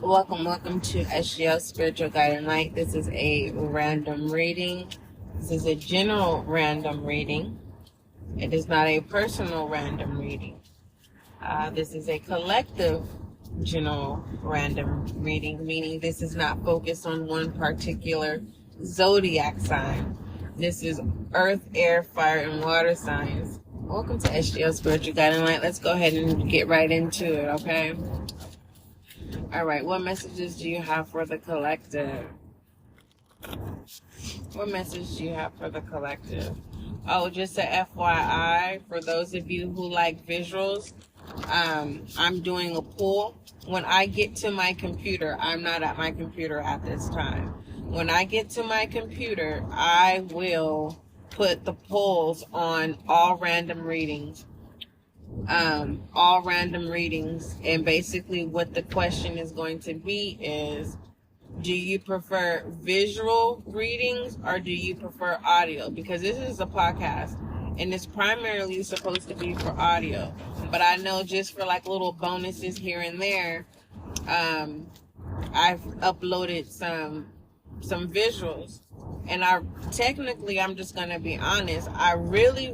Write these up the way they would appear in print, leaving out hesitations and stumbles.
Welcome to SGL Spiritual Guide and Light. This is a random reading. This is a general random reading. It is not a personal random reading. This is a collective general random reading, meaning this is not focused on one particular zodiac sign. This is earth, air, fire, and water signs. Welcome to SGL Spiritual Guide and Light. Let's go ahead and get right into it, okay? All right, what messages do you have for the collective? What message do you have for the collective? Oh, just a FYI, for those of you who like visuals, I'm doing a poll. When I get to my computer, I'm not at my computer at this time. When I get to my computer, I will put the polls on all random readings. And basically what the question is going to be is, do you prefer visual readings or do you prefer audio? Because this is a podcast and it's primarily supposed to be for audio, but I know just for like little bonuses here and there, I've uploaded some visuals. And I'm just going to be honest, I really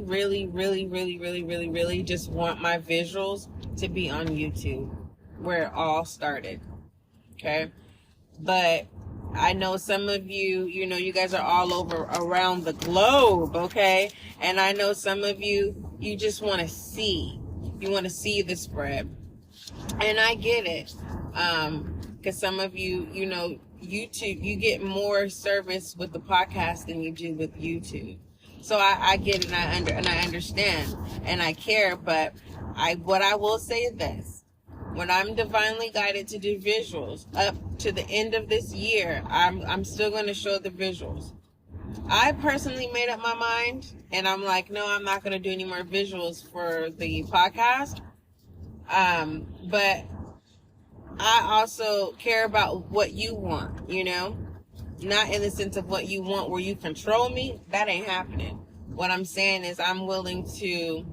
just want my visuals to be on YouTube, where it all started, okay? But I know some of you, you guys are all over around the globe, okay? And I know some of you just want to see. You want to see the spread. And I get it. Because some of you, YouTube, you get more service with the podcast than you do with YouTube. So I get it and I understand and I care, but what I will say is this. When I'm divinely guided to do visuals up to the end of this year, I'm still going to show the visuals. I personally made up my mind and I'm like, no, I'm not going to do any more visuals for the podcast. But I also care about what you want, not in the sense of what you want where you control me. That ain't happening. What I'm saying is I'm willing to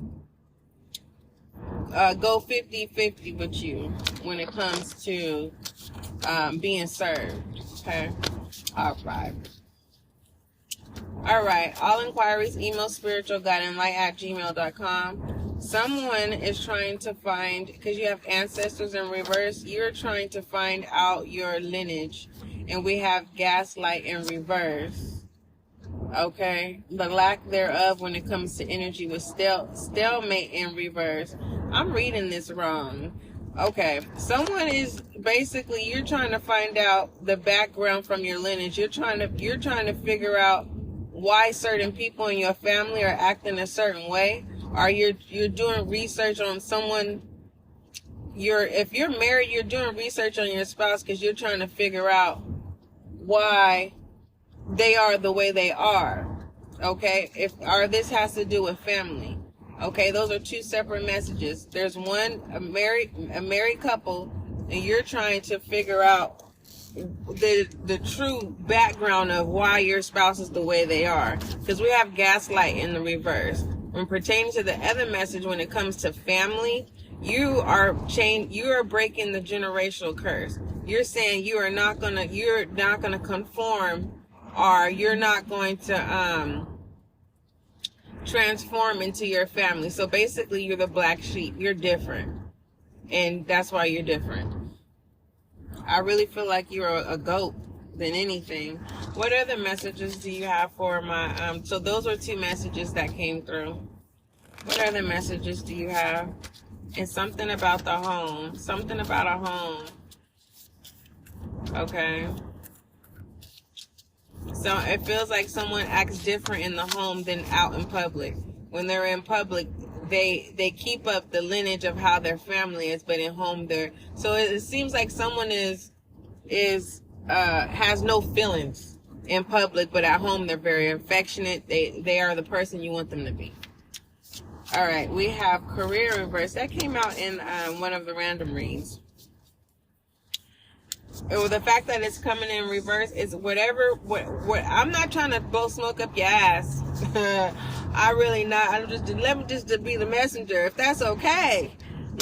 go 50-50 with you when it comes to being served. Okay. All right. All inquiries, email spiritualguideandlight@gmail.com. Someone is trying to find, because you have ancestors in reverse, you're trying to find out your lineage. And we have gaslight in reverse. Okay? The lack thereof when it comes to energy with stalemate in reverse. I'm reading this wrong. Okay. Someone is basically, you're trying to find out the background from your lineage. You're trying to figure out why certain people in your family are acting a certain way. Or you're doing research on someone. If you're married, you're doing research on your spouse because you're trying to figure out why they are the way they are. Okay? This has to do with family. Okay, those are two separate messages. There's one, a married couple, and you're trying to figure out the true background of why your spouse is the way they are. Because we have gaslight in the reverse. When pertaining to the other message, when it comes to family, you are breaking the generational curse. You're saying you're not gonna conform, or you're not going to transform into your family. So basically, you're the black sheep. You're different, and that's why you're different. I really feel like you're a goat than anything. What other messages do you have for my so those were two messages that came through. What other messages do you have? And something about the home. Something about a home. Okay. So it feels like someone acts different in the home than out in public. When they're in public, they keep up the lineage of how their family is, but in home so it seems like someone has no feelings in public, but at home they're very affectionate. They are the person you want them to be. All right, we have career reverse. That came out in one of the random reads. The fact that it's coming in reverse is what I'm not trying to blow smoke up your ass. I really not. Let me just be the messenger, if that's okay.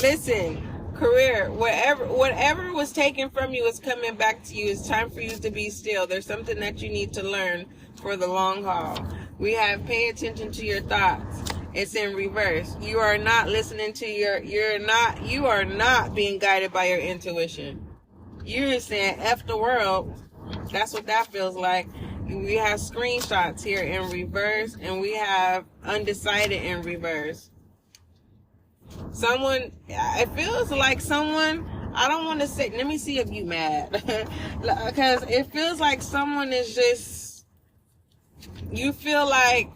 Listen, Career, whatever was taken from you is coming back to you. It's time for you to be still. There's something that you need to learn for the long haul. We have pay attention to your thoughts. It's in reverse. You are not listening to you are not being guided by your intuition. You're saying F the world. That's what that feels like. We have screenshots here in reverse, and we have undecided in reverse. It feels like someone, I don't want to say, let me see if you mad. Because it feels like someone is just, you feel like,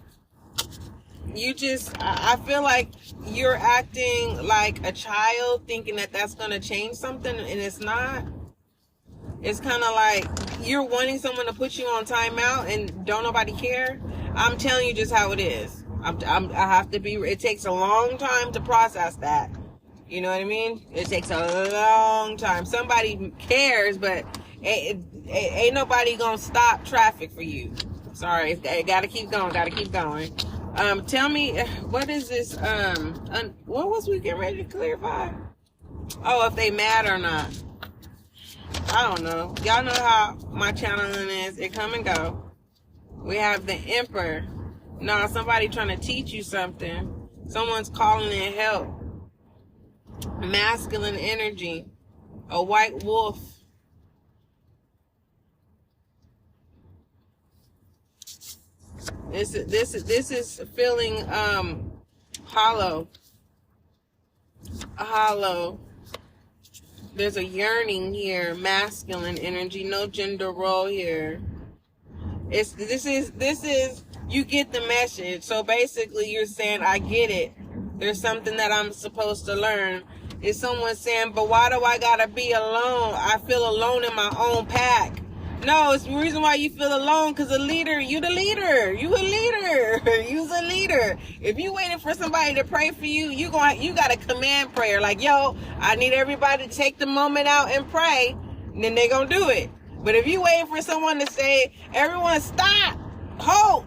I feel like you're acting like a child, thinking that that's going to change something, and it's not. It's kind of like you're wanting someone to put you on timeout and don't nobody care. I'm telling you just how it is. I have to be, it takes a long time to process that. You know what I mean? It takes a long time. Somebody cares, but ain't nobody gonna stop traffic for you. Sorry, gotta keep going. Tell me, what is this, what was we getting ready to clarify? Oh, if they mad or not. I don't know. Y'all know how my channeling is. It come and go. We have the Emperor. Now, somebody trying to teach you something. Someone's calling in help. Masculine energy. A white wolf. This is feeling hollow. Hollow. There's a yearning here. Masculine energy. No gender role here. This is you get the message. So basically you're saying, I get it. There's something that I'm supposed to learn. Is someone saying, but why do I gotta be alone? I feel alone in my own pack. No, it's the reason why you feel alone, because you the leader. You's a leader. If you waiting for somebody to pray for you, you got a command prayer. Like, yo, I need everybody to take the moment out and pray. And then they gonna do it. But if you waiting for someone to say, everyone stop, hold,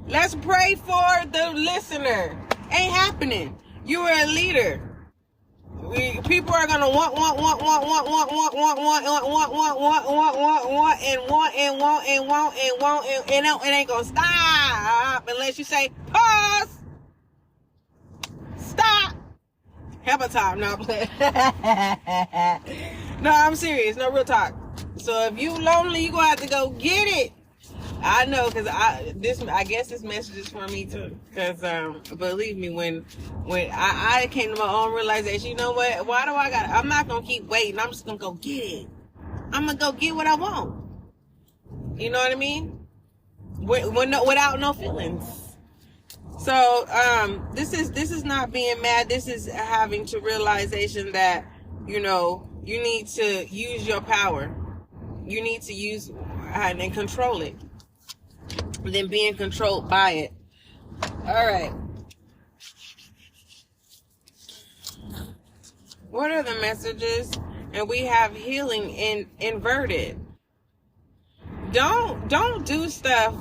let's pray for the listener. Ain't happening. You are a leader. People are gonna want, and it ain't gonna stop unless you say pause, stop, have a time. No, no, I'm serious. No, real talk. So if you lonely, you gonna have to go get it. I know, because I guess this message is for me too. Because believe me, when I came to my own realization, you know what? Why do I'm not gonna keep waiting. I'm just gonna go get it. I'm gonna go get what I want. You know what I mean? Without no feelings. So this is not being mad. This is having to realization that, you know, you need to use your power. You need to use and control it. Than being controlled by it. All right. What are the messages? And we have healing inverted. Don't do stuff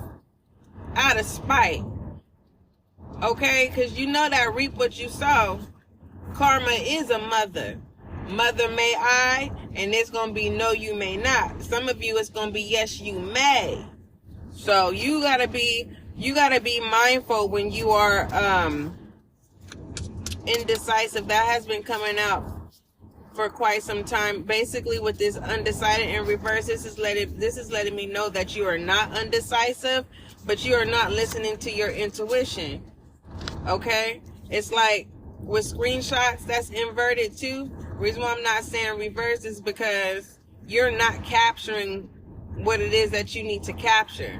out of spite. Okay? Because you know that reap what you sow. Karma is a mother. Mother may I, and it's going to be no, you may not. Some of you, it's going to be yes, you may. So you gotta be mindful when you are indecisive. That has been coming out for quite some time. Basically, with this undecided in reverse, this is letting me know that you are not undecisive, but you are not listening to your intuition. Okay? It's like with screenshots, that's inverted too. Reason why I'm not saying reverse is because you're not capturing what it is that you need to capture.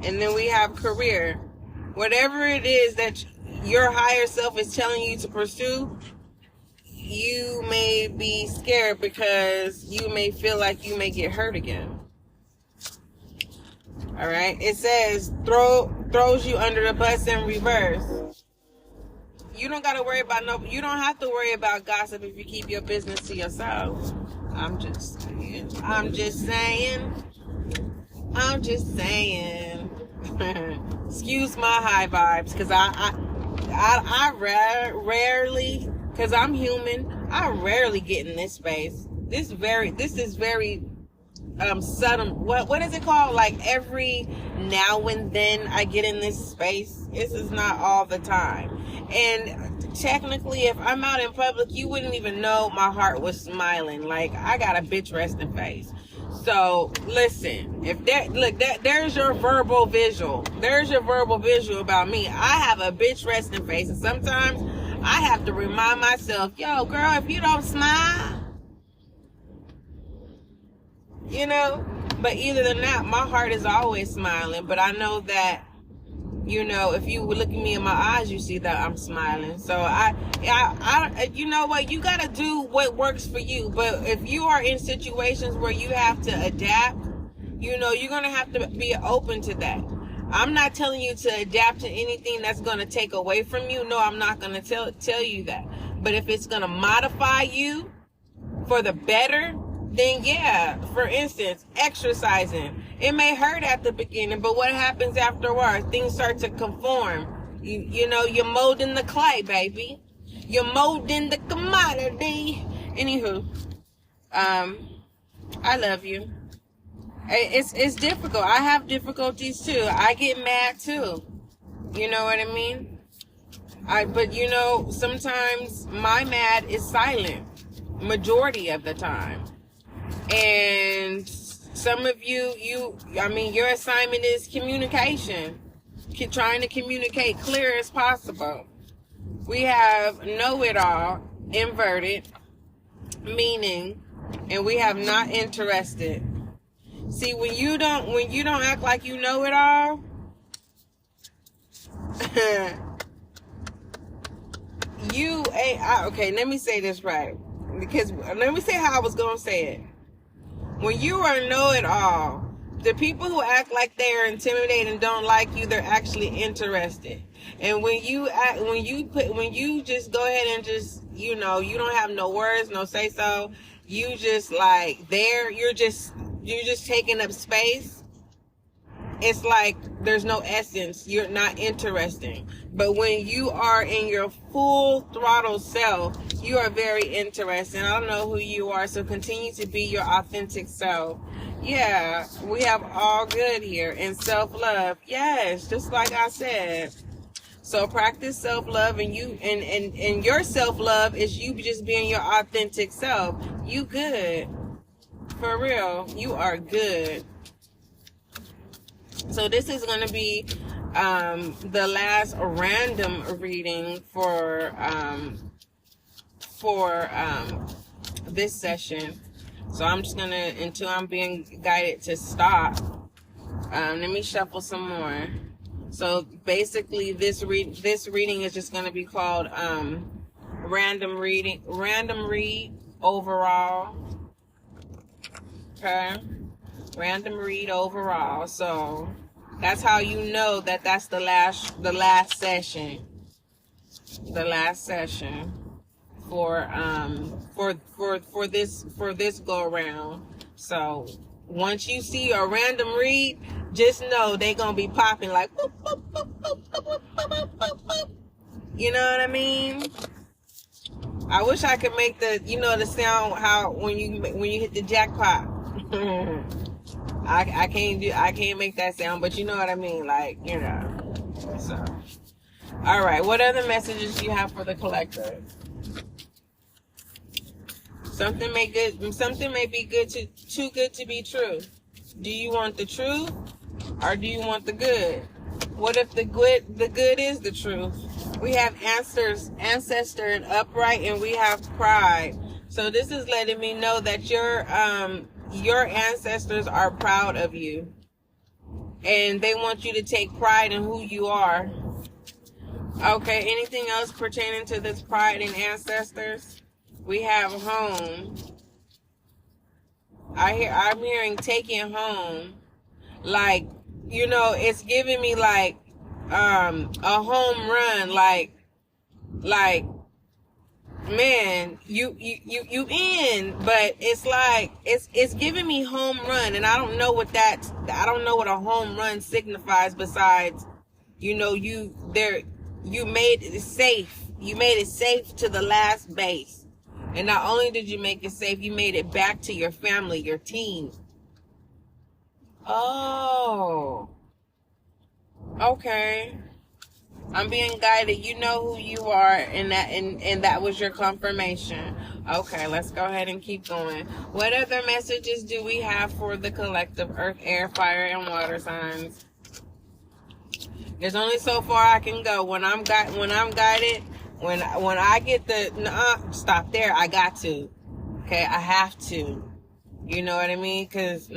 And then we have career. Whatever it is that your higher self is telling you to pursue, you may be scared because you may feel like you may get hurt again. All right. It says throws you under the bus in reverse. You don't got to worry about you don't have to worry about gossip if you keep your business to yourself. I'm just saying. Excuse my high vibes, because I rarely because I'm human. I rarely get in this space. This is very sudden. What is it called? Like every now and then I get in this space. This is not all the time. And technically, if I'm out in public, you wouldn't even know my heart was smiling. Like, I got a bitch resting face. So listen, there's your verbal visual. There's your verbal visual about me. I have a bitch resting face, and sometimes I have to remind myself, yo, girl, if you don't smile, you know. But either than that, my heart is always smiling. But I know that, you know, if you look at me in my eyes, you see that I'm smiling. So I you know what? You got to do what works for you. But if you are in situations where you have to adapt, you know, you're going to have to be open to that. I'm not telling you to adapt to anything that's going to take away from you. No, I'm not going to tell you that. But if it's going to modify you for the better, then yeah. For instance, exercising. It may hurt at the beginning, but what happens afterwards? Things start to conform. You know, you're molding the clay, baby. You're molding the commodity. Anywho, I love you. It's difficult. I have difficulties too. I get mad too. You know what I mean? But you know, sometimes my mad is silent, majority of the time. And some of you, your assignment is communication. Trying to communicate clear as possible. We have know-it-all, inverted, meaning, and we have not interested. See, when you don't act like you know it all, you ain't, okay, let me say this right. Because, let me say how I was going to say it. When you are know-it-all, the people who act like they are intimidated and don't like you, they're actually interested. And when you just go ahead and just, you know, you don't have no words, no say so, you just like you're just taking up space. It's like there's no essence. You're not interesting. But when you are in your full throttle self, you are very interesting. I don't know who you are, so continue to be your authentic self. Yeah, we have all good here. And self-love, yes, just like I said. So practice self-love, and your self-love is you just being your authentic self. You good. For real, you are good. So this is going to be the last random reading for this session. So I'm just going to, until I'm being guided to stop, let me shuffle some more. So basically this reading is just going to be called random read overall. Okay? Random read overall. So that's how you know that that's the last session. The last session for this go around. So once you see a random read, just know they gonna be popping like boop, boop, boop, boop, boop, boop, boop, boop. You know what I mean? I wish I could make the sound how when you hit the jackpot. I can't make that sound, but you know what I mean, like, you know. So, all right, what other messages do you have for the collective? Something may be too good to be true. Do you want the truth, or do you want the good? What if the good is the truth? We have ancestor and upright, and we have pride. So this is letting me know that your ancestors are proud of you, and they want you to take pride in who you are. Okay, anything else pertaining to this pride and ancestors? We have home. I'm hearing taking home. Like, you know, it's giving me like a home run, like man, you in, but it's like it's giving me home run, and I don't know what a home run signifies besides, you know, you made it safe. You made it safe to the last base. And not only did you make it safe, you made it back to your family, your team. Oh. Okay. I'm being guided. You know who you are, and that was your confirmation. Okay, let's go ahead and keep going. What other messages do we have for the collective earth, air, fire, and water signs? There's only so far I can go. When I'm guided, when I get the stop there, I got to. Okay, I have to. You know what I mean? Cause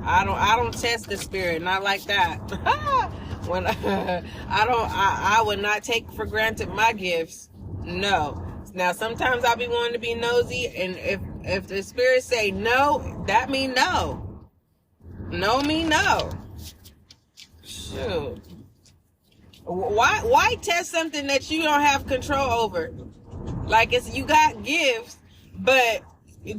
I don't test the spirit, not like that. When I would not take for granted my gifts. No. Now sometimes I'll be wanting to be nosy, and if the spirit say no, that mean no. No mean no. Shoot. Why test something that you don't have control over? Like you got gifts, but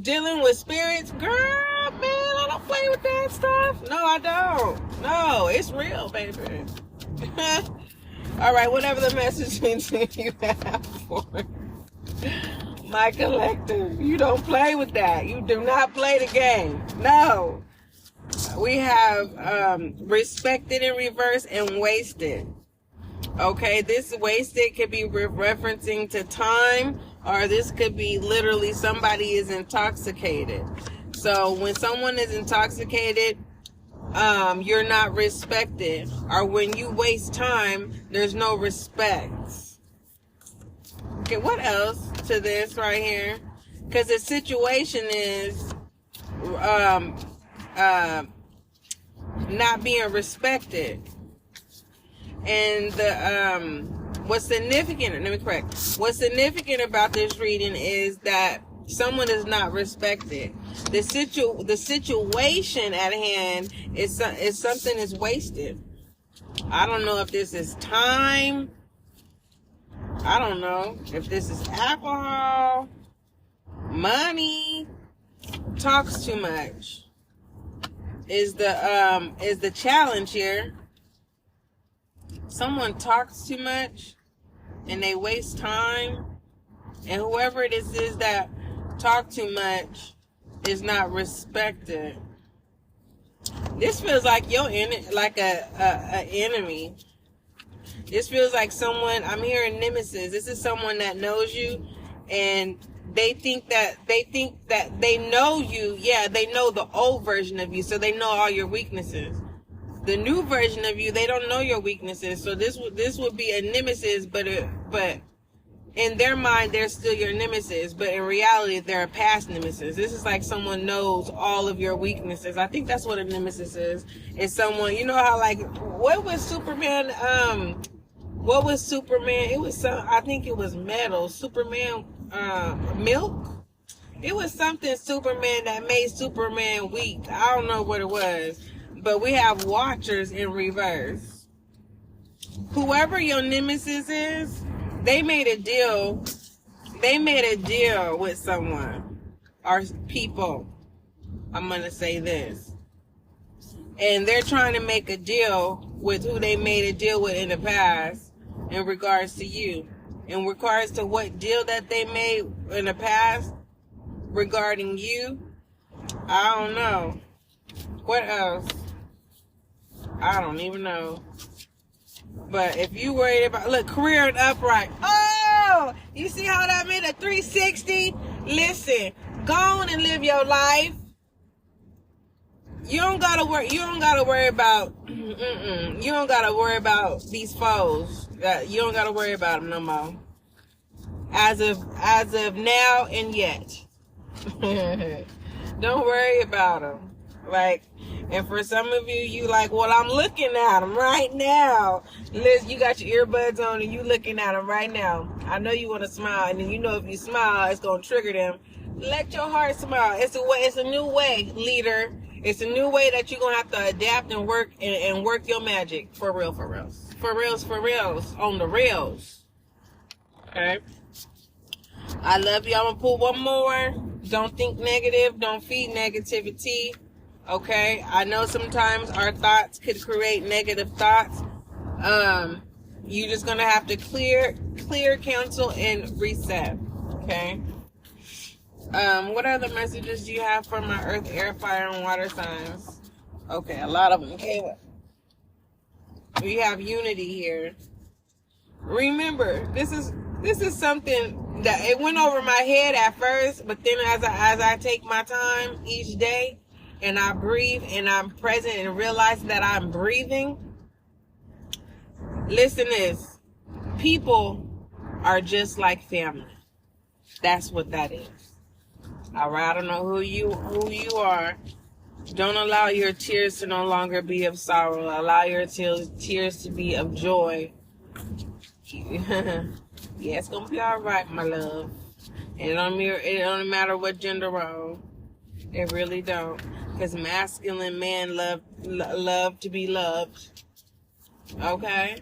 dealing with spirits, girl, man, I don't play with that stuff. No, I don't. No, it's real, baby. All right, whatever the message you have for my collective, you don't play with that. You do not play the game. No. We have respected in reverse and wasted. Okay, this wasted could be referencing to time, or this could be literally somebody is intoxicated. So when someone is intoxicated, you're not respected. Or when you waste time, there's no respect. Okay, what else to this right here? Because the situation is not being respected. And the what's significant about this reading is that someone is not respected. The situation at hand is something is wasted. I don't know if this is time. I don't know if this is alcohol, money, talks too much. Is the challenge here. Someone talks too much and they waste time, and whoever it is that talk too much is not respected. This feels like like a enemy. This feels like someone, I'm hearing nemesis. This is someone that knows you, and they think that they know you. Yeah, they know the old version of you, so they know all your weaknesses. The new version of you, they don't know your weaknesses. So this would be a nemesis, but in their mind, they're still your nemesis. But in reality, they're a past nemesis. This is like someone knows all of your weaknesses. I think that's what a nemesis is. It's someone, you know how like, what was Superman? It was I think it was metal. Superman, milk. It was something Superman that made Superman weak. I don't know what it was. But we have watchers in reverse. Whoever your nemesis is, they made a deal. They made a deal with someone or people. I'm going to say this. And they're trying to make a deal with who they made a deal with in the past in regards to you. In regards to what deal that they made in the past regarding you, I don't know. What else? I don't even know. But if you worried about, look, career and upright. Oh, you see how that made a 360? Listen, go on and live your life. You don't gotta worry. You don't gotta worry about. You don't gotta worry about these foes. You don't gotta worry about them no more. As of now and yet. Don't worry about them. Like, and for some of you, you like, well, I'm looking at them right now. Liz, you got your earbuds on and you looking at them right now. I know you want to smile, and then you know if you smile, it's going to trigger them. Let your heart smile. It's a new way, leader. It's a new way that you're going to have to adapt and work and work your magic. For real, for reals. For reals, for reals. On the rails. Okay. I love you. I'm going to pull one more. Don't think negative. Don't feed negativity. Okay, I know sometimes our thoughts could create negative thoughts. You're just gonna have to clear, cancel, and reset. Okay. What other messages do you have for my Earth, Air, Fire, and Water signs? Okay, a lot of them came up. We have unity here. Remember, this is something that it went over my head at first, but then as I take my time each day and I breathe and I'm present and realize that I'm breathing. Listen to this. People are just like family. That's what that is. All right, I don't know who you are. Don't allow your tears to no longer be of sorrow. Allow your tears to be of joy. Yeah, it's gonna be all right, my love. It don't matter what gender role. It really don't. Because masculine men love to be loved. Okay?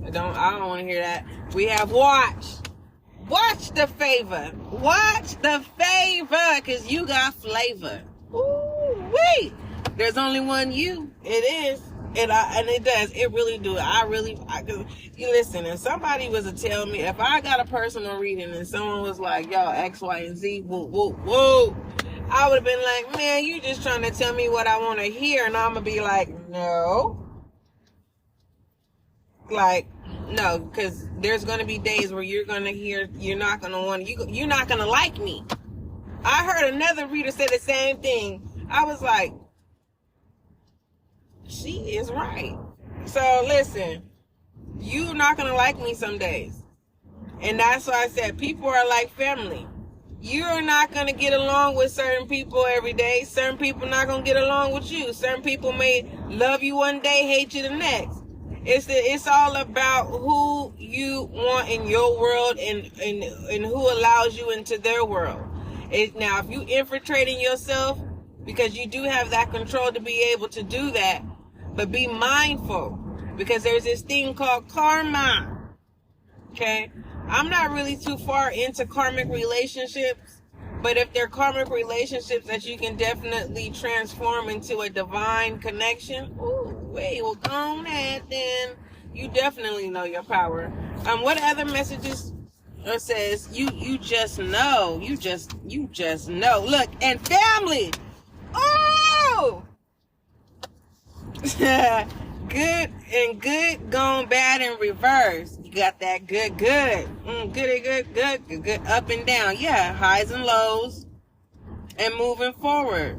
I don't want to hear that. We have watch the favor. Watch the favor, because you got flavor. Ooh, wait. There's only one you. It is. And it does. It really do. You listen, if somebody was to tell me, if I got a personal reading and someone was like, yo, X, Y, and Z, woo, woo, woo, I would have been like, man, you just trying to tell me what I want to hear. And I'm going to be like, no. Like, no, because there's going to be days where you're going to hear, you're not going to like me. I heard another reader say the same thing. I was like, she is right. So listen, you're not going to like me some days. And that's why I said people are like family. You're not going to get along with certain people every day. Certain people not going to get along with you. Certain people may love you one day, hate you the next. It's all about who you want in your world and who allows you into their world. Now, if you infiltrating yourself, because you do have that control to be able to do that, but be mindful, because there's this thing called karma. Okay? I'm not really too far into karmic relationships, but if they're karmic relationships that you can definitely transform into a divine connection, ooh, wait, well, go on ahead then. You definitely know your power. What other messages says you just know. You just know. Look, and family. Oh! Good and good gone bad in reverse. You got that good. Good, up and down. Yeah, highs and lows. And moving forward.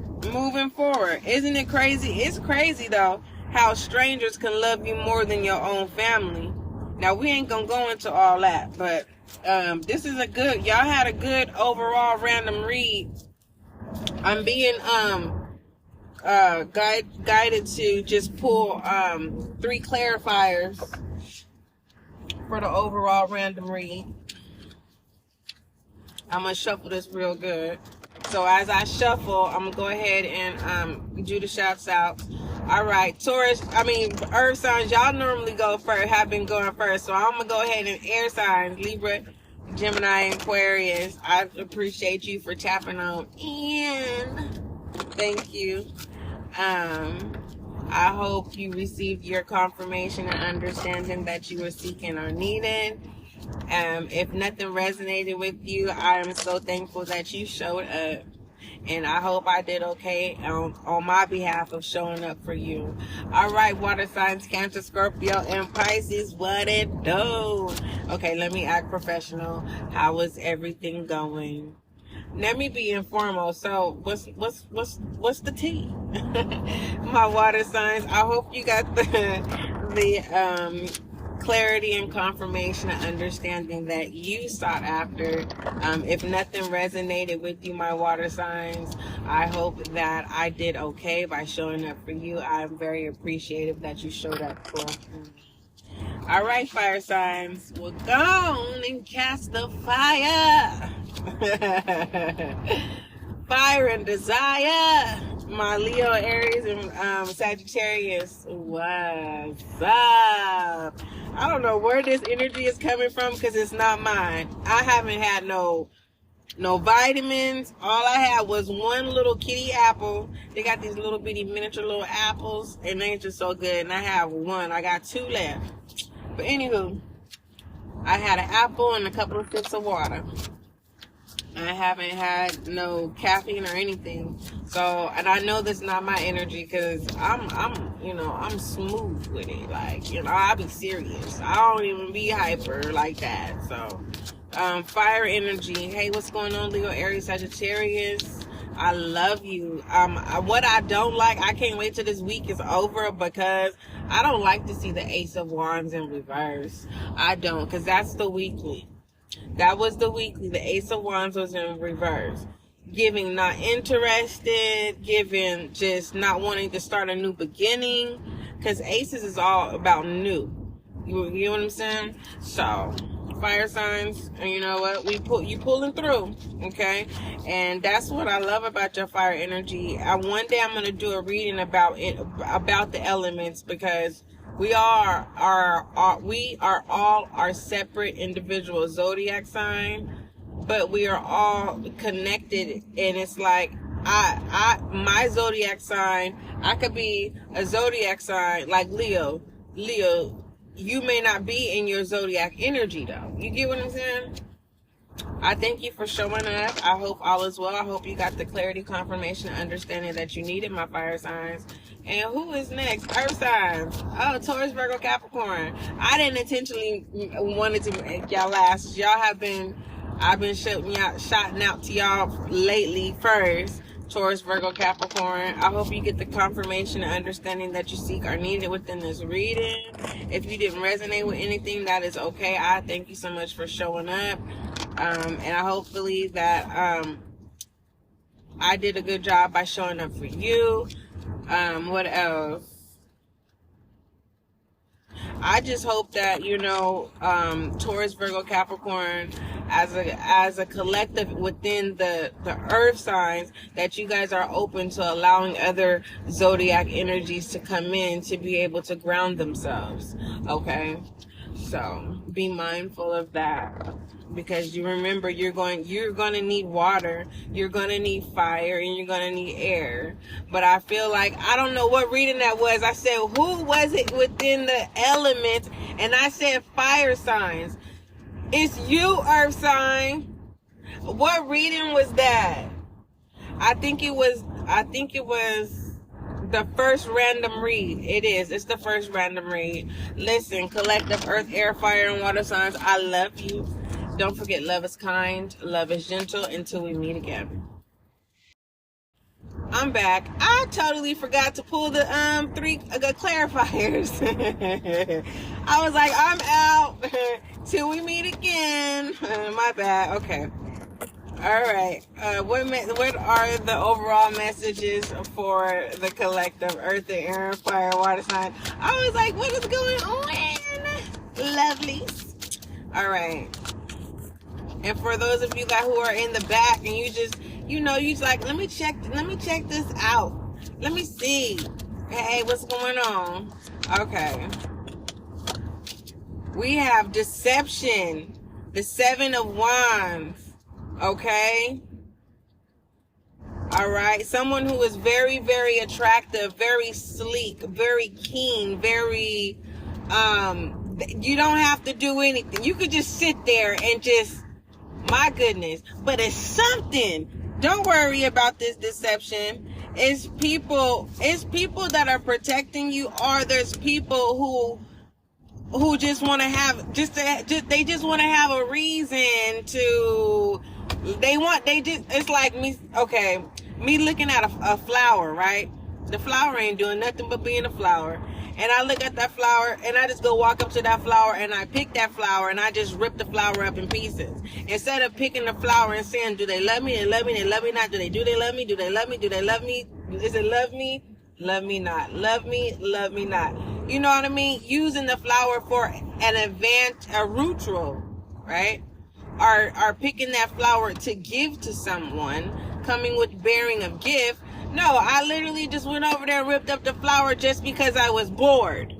Isn't it crazy? It's crazy though how strangers can love you more than your own family. Now we ain't gonna go into all that, but this is y'all had a good overall random read. I'm being guided to just pull 3 clarifiers for the overall random read. I'm gonna shuffle this real good. So as I shuffle, I'm gonna go ahead and do the shouts out. All right, Earth signs, y'all normally go first, have been going first. So I'm gonna go ahead and air signs, Libra, Gemini, and Aquarius. I appreciate you for tapping on in. Thank you. I hope you received your confirmation and understanding that you were seeking or needed. If nothing resonated with you, I am so thankful that you showed up. And I hope I did okay on my behalf of showing up for you. All right, water signs, Cancer, Scorpio, and Pisces, what it do? Okay, let me act professional. How is everything going? Let me be informal. So, what's the tea? My water signs. I hope you got the clarity and confirmation and understanding that you sought after. If nothing resonated with you, my water signs, I hope that I did okay by showing up for you. I'm very appreciative that you showed up for me. All right, fire signs, we'll go on and cast the fire. Fire and desire. My Leo, Aries, and Sagittarius, what's up? I don't know where this energy is coming from because it's not mine. I haven't had no vitamins. All I had was one little kitty apple. They got these little bitty miniature little apples, and they're just so good. And I have one. I got 2 left. But anywho, I had an apple and a couple of sips of water. I haven't had no caffeine or anything. So, and I know that's not my energy because I'm smooth with it. Like, I be serious. I don't even be hyper like that. So, fire energy. Hey, what's going on, Leo, Aries, Sagittarius? I love you. What I don't like, I can't wait till this week is over because I don't like to see the Ace of Wands in reverse. I don't, because that's the weekly. That was the weekly. The Ace of Wands was in reverse. Giving not interested, giving just not wanting to start a new beginning. Because Aces is all about new. You know what I'm saying? So, fire signs, and you know what? You pulling through, okay? And that's what I love about your fire energy. One day I'm going to do a reading about the elements, because we are all our separate individual zodiac sign, but we are all connected. And it's like my zodiac sign, I could be a zodiac sign like Leo. You may not be in your zodiac energy though. You get what I'm saying? I thank you for showing up. I hope all is well. I hope you got the clarity, confirmation, understanding that you needed, my fire signs. And who is next? Earth signs. Oh, Taurus, Virgo, Capricorn. I didn't intentionally wanted to make y'all last. I've been shouting out to y'all lately first. Taurus, Virgo, Capricorn. I hope you get the confirmation and understanding that you seek are needed within this reading. If you didn't resonate with anything, that is okay. I thank you so much for showing up. And I hopefully that I did a good job by showing up for you. What else? I just hope that, Taurus, Virgo, Capricorn, as a collective within the earth signs, that you guys are open to allowing other zodiac energies to come in to be able to ground themselves. Okay? So be mindful of that. Because you remember, you're going to need water, you're going to need fire, and you're going to need air. But I feel like, I don't know what reading that was. I said, who was it within the elements? And I said fire signs. It's you, earth sign. What reading was that? I think it was the first random read. It's the first random read. Listen, collective earth, air, fire, and water signs, I love you. Don't forget, love is kind, love is gentle. Until we meet again. I'm back. I totally forgot to pull the three clarifiers. I was like, I'm out. Till we meet again. My bad. Okay. All right. What are the overall messages for the collective earth, the air, fire, water sign? I was like, what is going on? Lovely. All right. And for those of you guys who are in the back and you just like, let me check this out. Let me see. Hey, what's going on? Okay. We have deception. The 7 of Wands. Okay. All right. Someone who is very, very attractive, very sleek, very keen, very, you don't have to do anything. You could just sit there and just, my goodness. But it's something. Don't worry about this deception. It's people that are protecting you, or there's people who just want to have they just want to have a reason to, it's like me looking at a flower, right? The flower ain't doing nothing but being a flower. And I look at that flower and I just go walk up to that flower and I pick that flower and I just rip the flower up in pieces. Instead of picking the flower and saying, do they love me? They love me. They love me not. Do they love me? Do they love me? Do they love me? Is it love me? Love me not. Love me not. You know what I mean? Using the flower for a ritual, right? Are picking that flower to give to someone, coming with bearing of gift. No, I literally just went over there and ripped up the flower just because I was bored.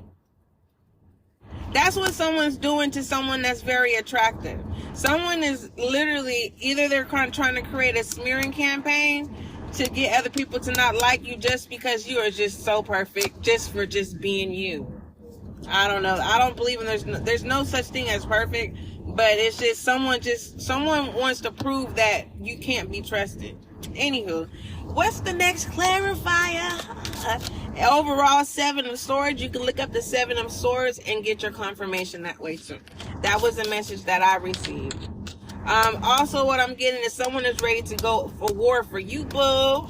That's what someone's doing to someone that's very attractive. Someone is literally, either they're trying to create a smearing campaign to get other people to not like you just because you are just so perfect, just for just being you. I don't know. I don't believe there's no such thing as perfect. but it's just someone wants to prove that you can't be trusted. Anywho, what's the next clarifier? Overall, 7 of Swords. You can look up the 7 of Swords and get your confirmation that way too. That was a message that I received. Also, what I'm getting is someone is ready to go for war for you, boo.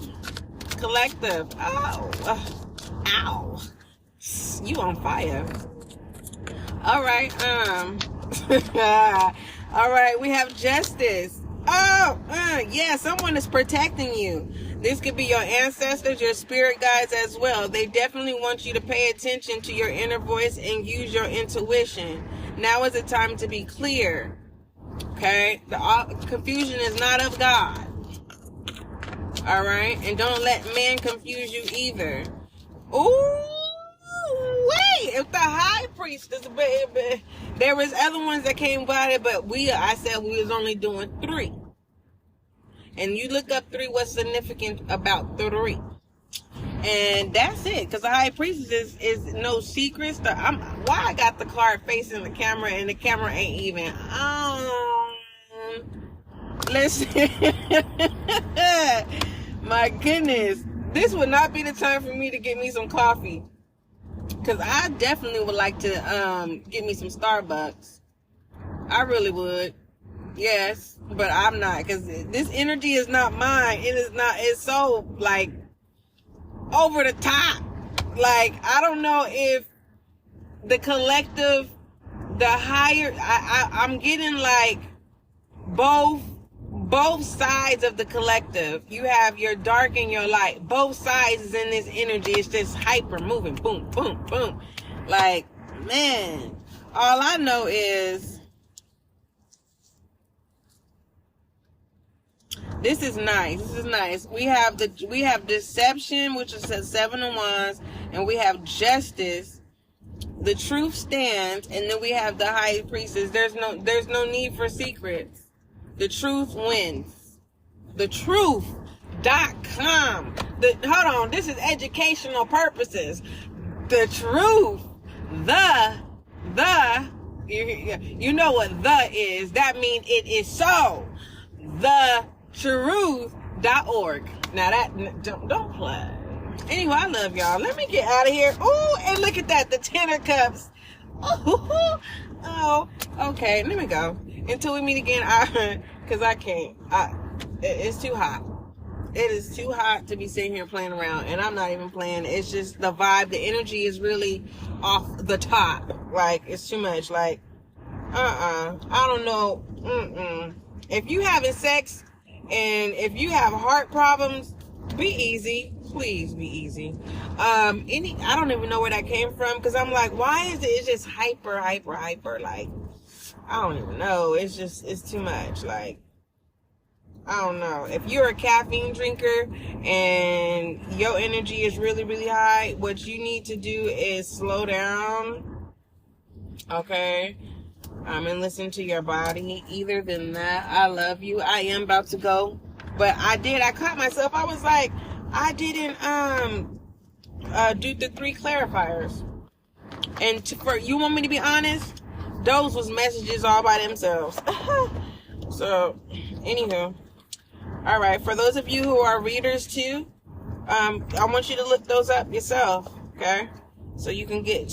Collective. Oh, ow. You on fire. All right. All right. We have Justice. Oh, yeah. Someone is protecting you. This could be your ancestors, your spirit guides as well. They definitely want you to pay attention to your inner voice and use your intuition. Now is the time to be clear. Okay? The confusion is not of God. All right? And don't let man confuse you either. Ooh, wait. If the high priestess, baby. There was other ones that came by it, but I said we was only doing 3. And you look up 3, what's significant about 3. And that's it. Because the high priestess is no secrets. Why I got the card facing the camera and the camera ain't even listen. My goodness. This would not be the time for me to get me some coffee. Because I definitely would like to get me some Starbucks. I really would. Yes, but I'm not, because this energy is not mine. It is not. It's so like over the top. Like, I don't know if the collective, the higher, I'm getting like both sides of the collective. You have your dark and your light. Both sides is in this energy. It's just hyper moving. Boom, boom, boom. Like, man, all I know is this is nice. This is nice. We have deception, which is a 7 of Wands, and we have justice. The truth stands, and then we have the high priestess. There's no need for secrets. The truth wins. The truth.com. Hold on, this is educational purposes. The truth. You know what the is. That means it is so. The truth.org. Now that don't play. Anyway, I love y'all. Let me get out of here. Ooh, and look at that, the 10 of Cups. Oh, okay. Let me go until we meet again. Because I can't. It's too hot. It is too hot to be sitting here playing around, and I'm not even playing. It's just the vibe. The energy is really off the top. Like, it's too much. Like, I don't know. If you having sex and if you have heart problems, be easy. Please be easy. I don't even know where that came from, because I'm like, why is it? It's just hyper. Like, I don't even know. It's too much. Like, I don't know. If you're a caffeine drinker and your energy is really, really high, what you need to do is slow down. Okay? And listen to your body. Either than that, I love you. I am about to go. But I caught myself. I was like, I didn't do the 3 clarifiers. And for you want me to be honest, those was messages all by themselves. So, anywho. Alright, for those of you who are readers too, I want you to look those up yourself. Okay? So you can get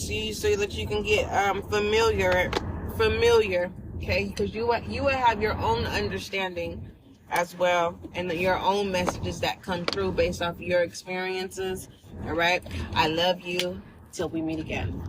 familiar, okay? Because you will have your own understanding as well, and your own messages that come through based off your experiences. All right, I love you till we meet again.